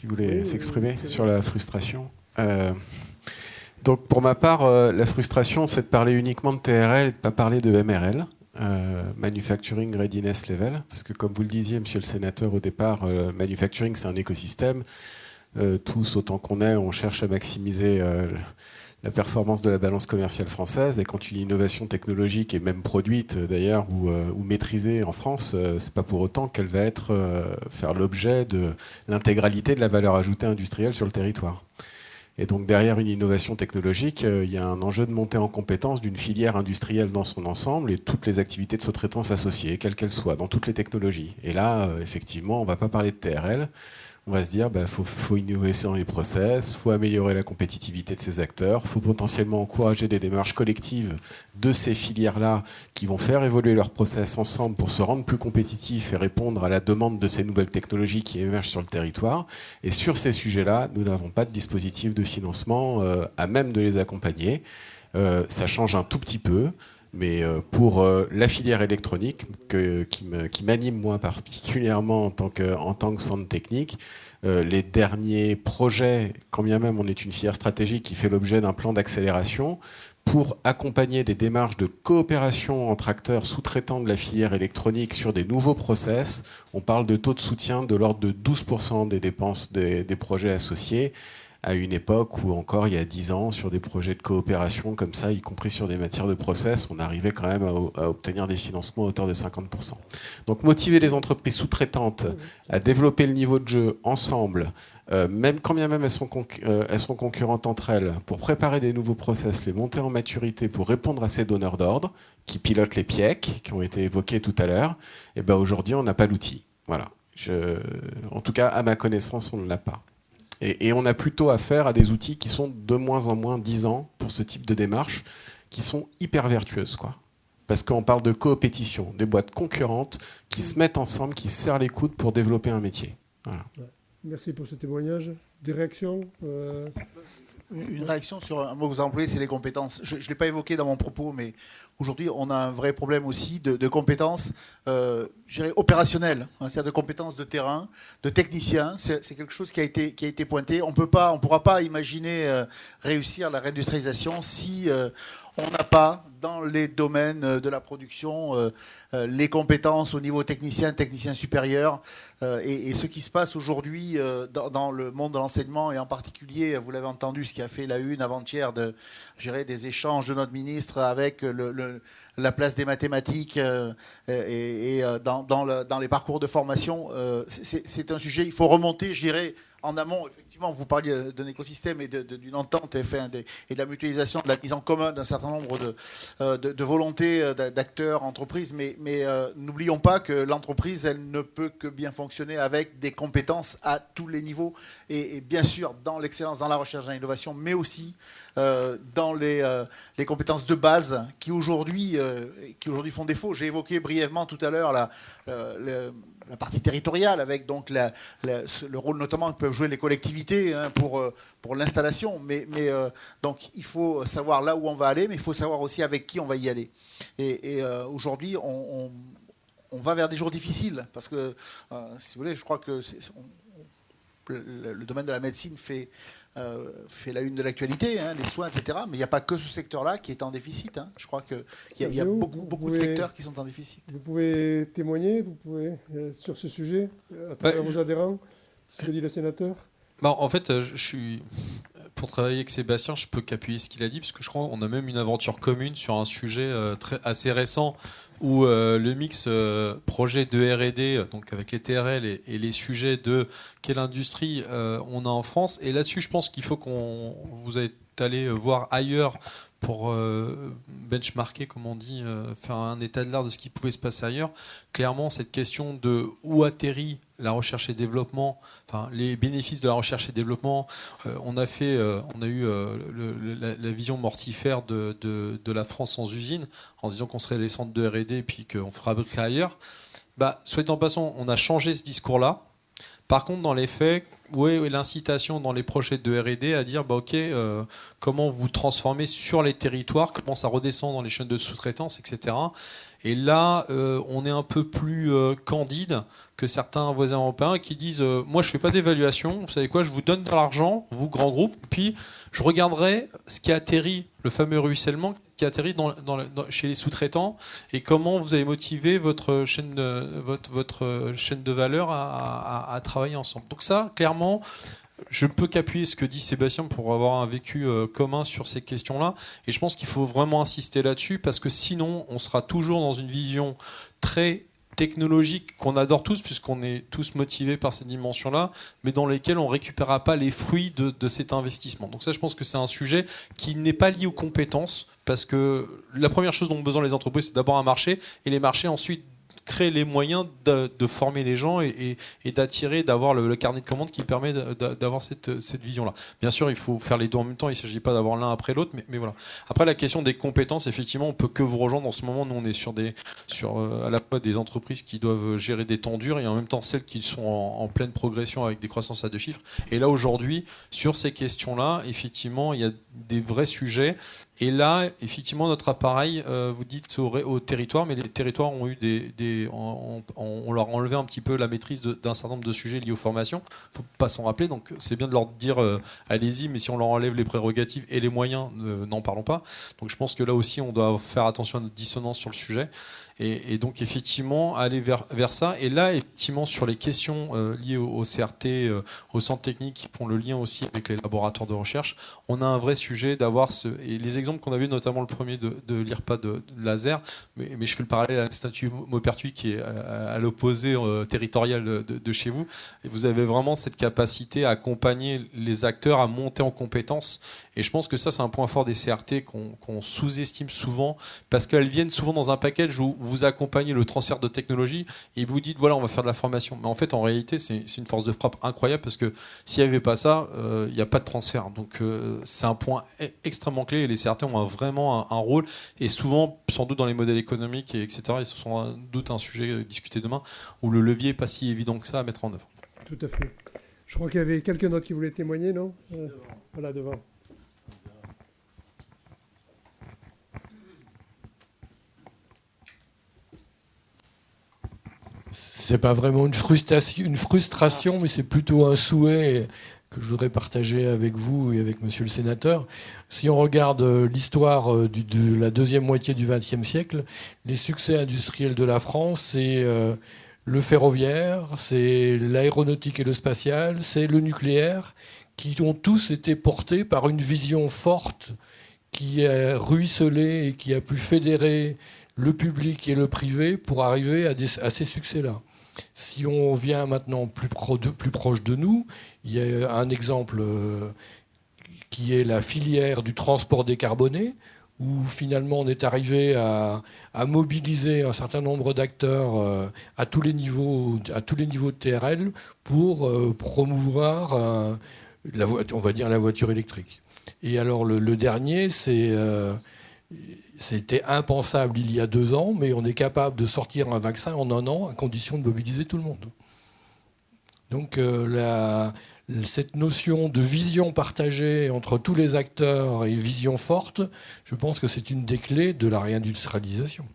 qui voulait Oui, s'exprimer oui. sur la frustration. Donc pour ma part, la frustration, c'est de parler uniquement de TRL et de ne pas parler de MRL, Manufacturing Readiness Level, parce que comme vous le disiez, monsieur le sénateur, au départ, manufacturing, c'est un écosystème. Tous, autant qu'on est, on cherche à maximiser la performance de la balance commerciale française. Et quand une innovation technologique est même produite, d'ailleurs, ou maîtrisée en France, c'est pas pour autant qu'elle va faire l'objet de l'intégralité de la valeur ajoutée industrielle sur le territoire. Et donc derrière une innovation technologique, il y a un enjeu de montée en compétence d'une filière industrielle dans son ensemble et toutes les activités de sous-traitance associées, quelles qu'elles soient, dans toutes les technologies. Et là, effectivement, on ne va pas parler de TRL. On va se dire faut innover dans les process, faut améliorer la compétitivité de ces acteurs, faut potentiellement encourager des démarches collectives de ces filières-là qui vont faire évoluer leurs process ensemble pour se rendre plus compétitifs et répondre à la demande de ces nouvelles technologies qui émergent sur le territoire. Et sur ces sujets-là, nous n'avons pas de dispositif de financement à même de les accompagner. Ça change un tout petit peu. Mais pour la filière électronique, qui m'anime moi particulièrement en tant que centre technique, les derniers projets, quand bien même on est une filière stratégique qui fait l'objet d'un plan d'accélération, pour accompagner des démarches de coopération entre acteurs sous-traitants de la filière électronique sur des nouveaux process, on parle de taux de soutien de l'ordre de 12% des dépenses des projets associés, à une époque où encore il y a 10 ans, sur des projets de coopération comme ça, y compris sur des matières de process, on arrivait quand même à obtenir des financements à hauteur de 50%. Donc motiver les entreprises sous-traitantes à développer le niveau de jeu ensemble, même quand bien même elles sont concurrentes entre elles, pour préparer des nouveaux process, les monter en maturité pour répondre à ces donneurs d'ordre qui pilotent les PIEC, qui ont été évoqués tout à l'heure, et ben aujourd'hui on n'a pas l'outil. Voilà. En tout cas, à ma connaissance, on ne l'a pas. Et on a plutôt affaire à des outils qui sont de moins en moins 10 ans pour ce type de démarche, qui sont hyper vertueuses, quoi. Parce qu'on parle de coopétition, des boîtes concurrentes qui se mettent ensemble, qui se serrent les coudes pour développer un métier. Voilà. Merci pour ce témoignage. Des réactions Une réaction sur un mot que vous employez, c'est les compétences. Je ne l'ai pas évoqué dans mon propos, mais aujourd'hui, on a un vrai problème aussi de compétences je dirais opérationnelles, hein, c'est-à-dire de compétences de terrain, de techniciens. C'est quelque chose qui a été pointé. On ne pourra pas imaginer réussir la réindustrialisation si on n'a pas, dans les domaines de la production, les compétences au niveau technicien supérieur. Et ce qui se passe aujourd'hui dans le monde de l'enseignement, et en particulier, vous l'avez entendu, ce qui a fait la une avant-hier des échanges de notre ministre avec la place des mathématiques dans les parcours de formation, c'est un sujet, il faut remonter, je dirais, en amont. Effectivement, vous parliez d'un écosystème et d'une entente et de la mutualisation, de la mise en commun d'un certain nombre de volontés d'acteurs, entreprises, mais n'oublions pas que l'entreprise, elle ne peut que bien fonctionner avec des compétences à tous les niveaux, et bien sûr dans l'excellence, dans la recherche, dans l'innovation, mais aussi dans les compétences de base qui aujourd'hui font défaut. J'ai évoqué brièvement tout à l'heure la partie territoriale, avec donc le rôle notamment que peuvent jouer les collectivités pour l'installation. Mais donc il faut savoir là où on va aller, mais il faut savoir aussi avec qui on va y aller. Et aujourd'hui, on va vers des jours difficiles, parce que, si vous voulez, je crois que le domaine de la médecine fait la une de l'actualité, hein, les soins, etc. Mais il n'y a pas que ce secteur-là qui est en déficit. Hein. Je crois qu'il y a beaucoup de secteurs qui sont en déficit. Vous pouvez témoigner sur ce sujet à travers vos adhérents, ce que dit le sénateur. En fait, pour travailler avec Sébastien, je peux qu'appuyer ce qu'il a dit, parce que je crois qu'on a même une aventure commune sur un sujet assez récent, où le mix projet de R&D, donc avec les TRL et les sujets de quelle industrie on a en France. Et là-dessus, je pense qu'il faut vous êtes allé voir ailleurs pour benchmarker, comme on dit, faire un état de l'art de ce qui pouvait se passer ailleurs. Clairement, cette question de où atterrit la recherche et développement, enfin les bénéfices de la recherche et développement, on a eu la vision mortifère de la France sans usine, en disant qu'on serait les centres de R&D et puis qu'on fabriquerait ailleurs. Soit en passant, on a changé ce discours-là. Par contre, dans les faits, où est l'incitation dans les projets de R&D à dire ok, comment vous transformez sur les territoires, comment ça redescend dans les chaînes de sous-traitance, etc. Et là, on est un peu plus candide que certains voisins européens qui disent moi je fais pas d'évaluation, vous savez quoi, je vous donne de l'argent, vous grand groupe, puis je regarderai ce qui atterrit, le fameux ruissellement qui atterrit chez les sous-traitants, et comment vous avez motivé votre chaîne de valeur à travailler ensemble. Donc ça, clairement, je ne peux qu'appuyer ce que dit Sébastien pour avoir un vécu commun sur ces questions-là. Et je pense qu'il faut vraiment insister là-dessus, parce que sinon, on sera toujours dans une vision très technologique qu'on adore tous, puisqu'on est tous motivés par cette dimension-là, mais dans lesquelles on ne récupérera pas les fruits de cet investissement. Donc ça, je pense que c'est un sujet qui n'est pas lié aux compétences, parce que la première chose dont ont besoin les entreprises, c'est d'abord un marché, et les marchés ensuite créer les moyens de former les gens et d'attirer, d'avoir le carnet de commandes qui permet d'avoir cette vision-là. Bien sûr, il faut faire les deux en même temps, il ne s'agit pas d'avoir l'un après l'autre, mais voilà. Après, la question des compétences, effectivement, on ne peut que vous rejoindre. En ce moment, nous, on est sur à la fois des entreprises qui doivent gérer des temps durs et en même temps celles qui sont en pleine progression avec des croissances à 2 chiffres. Et là, aujourd'hui, sur ces questions-là, effectivement, il y a des vrais sujets. Et là, effectivement, notre appareil, vous dites au territoire, mais les territoires ont eu on leur a enlevé un petit peu la maîtrise d'un certain nombre de sujets liés aux formations. Il ne faut pas s'en rappeler, donc c'est bien de leur dire allez-y, mais si on leur enlève les prérogatives et les moyens, n'en parlons pas. Donc je pense que là aussi, on doit faire attention à notre dissonance sur le sujet. Et donc effectivement aller vers ça. Et là effectivement sur les questions liées au CRT, au centre technique qui font le lien aussi avec les laboratoires de recherche, on a un vrai sujet d'avoir et les exemples qu'on a vus, notamment le premier de l'IRPA de laser, mais je fais le parallèle à l'Institut Maupertuis qui est à l'opposé territorial de chez vous. Et vous avez vraiment cette capacité à accompagner les acteurs à monter en compétences. Et je pense que ça, c'est un point fort des CRT qu'on sous-estime souvent, parce qu'elles viennent souvent dans un package où vous accompagnez le transfert de technologie et vous dites voilà, on va faire de la formation. Mais en fait, en réalité, c'est une force de frappe incroyable, parce que s'il n'y avait pas ça, il n'y a pas de transfert. Donc c'est un point extrêmement clé, et les CRT ont vraiment un rôle, et souvent, sans doute dans les modèles économiques, etc., et ce sera sans doute un sujet discuté demain, où le levier n'est pas si évident que ça à mettre en œuvre. Tout à fait. Je crois qu'il y avait quelqu'un d'autre qui voulait témoigner, non ? Voilà, devant. C'est pas vraiment une frustration, mais c'est plutôt un souhait que je voudrais partager avec vous et avec monsieur le sénateur. Si on regarde l'histoire de la deuxième moitié du XXe siècle, les succès industriels de la France, c'est le ferroviaire, c'est l'aéronautique et le spatial, c'est le nucléaire, qui ont tous été portés par une vision forte qui a ruisselé et qui a pu fédérer le public et le privé pour arriver à ces succès-là. Si on vient maintenant plus proche de nous, il y a un exemple qui est la filière du transport décarboné, où finalement on est arrivé à mobiliser un certain nombre d'acteurs à tous les niveaux de TRL pour promouvoir on va dire la voiture électrique. Et alors le dernier, c'était impensable il y a 2 ans, mais on est capable de sortir un vaccin en 1 an à condition de mobiliser tout le monde. Donc cette notion de vision partagée entre tous les acteurs et vision forte, je pense que c'est une des clés de la réindustrialisation.